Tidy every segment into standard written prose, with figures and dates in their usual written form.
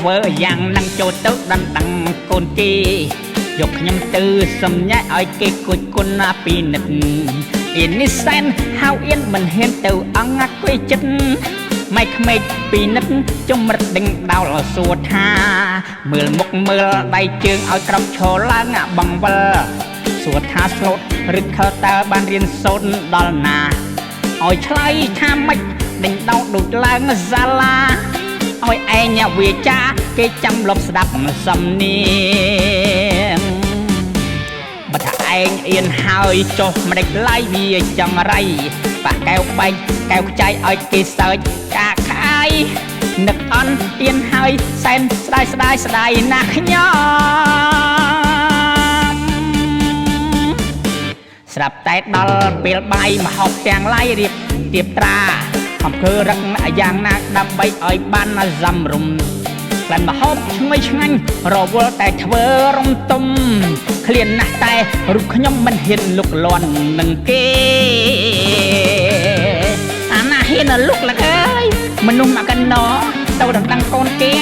ធ្វើយ៉ាងនឹងចូលទៅដណ្ដឹងកូនគេយកខ្ញុំទៅសំញ៉ែឲ្យគេគួចគុណណាពីនិតអ៊ីននេះសែនហៅអ៊ីនមិនហ៊ានទៅអង្អាគួយចិត្តម៉ែក្មេកពីនិតជំរិតដេញដោលសួរថាមើលមុខមើលដៃជើងឲ្យក្រប់ឈរឡើងបងវិលសួរថាស្លូតឬខើតើបានរៀនសូត្រដល់ណាឲ្យឆ្លើយថាម៉េចដេញដោលដូចឡើងសាលាឲ្យឯងវាចាគេចាំលប់ស្ដាប់សំនៀងបើថាឯងអៀនហើយចុះម្ដេចឡាយវាចង្រៃបាក់កែវបែកកែវខ្ចីឲ្យគេសើចកាខ្អាយនឹកអន់អៀនហើយសែនស្ដាយណាស់ខ្ញុំស្រាប់តែដល់ពេលបាយមកហូបទាំងឡាយរៀបទៀបត្រាអំភើរឹកយ៉ាងណាដើម្បីឲ្យបានសំរុំក្លិនម្ហូបឈ្ងុយឆ្ងាញ់រវល់តែធ្វើរំទុំឃ្លានណាស់តែរូបខ្ញុំមិនហ៊ានលុកលាន់នឹងគេអាណាហ៊ានលុកលកអើយមនុស្សមកកណ្ដោទៅដណ្ដឹងកូនគេ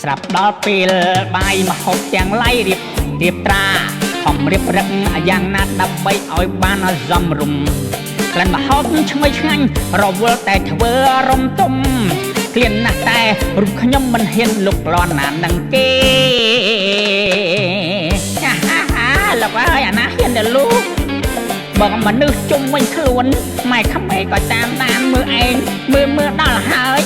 ស្រាប់ដល់ពេលបាយមកហូបទាំងឡាយរៀបទៀបត្រាខំរៀបរឹកយ៉ាងណាដើម្បីឲ្យបានសំរុំក្លិនម្ហូបឈ្ងុយឆ្ងាញ់រវល់តែធ្វើរំទុំឃ្លានណាស់តែរូបខ្ញុំមិនហ៊ានលុកលាន់ណានឹងគេលោកអើយអាណាហ៊ានតែលុកបើមនុស្សជុំវិញខ្លួនម៉ែក្មេងក៏តាមដានមើលឯងមើលដល់ហើយ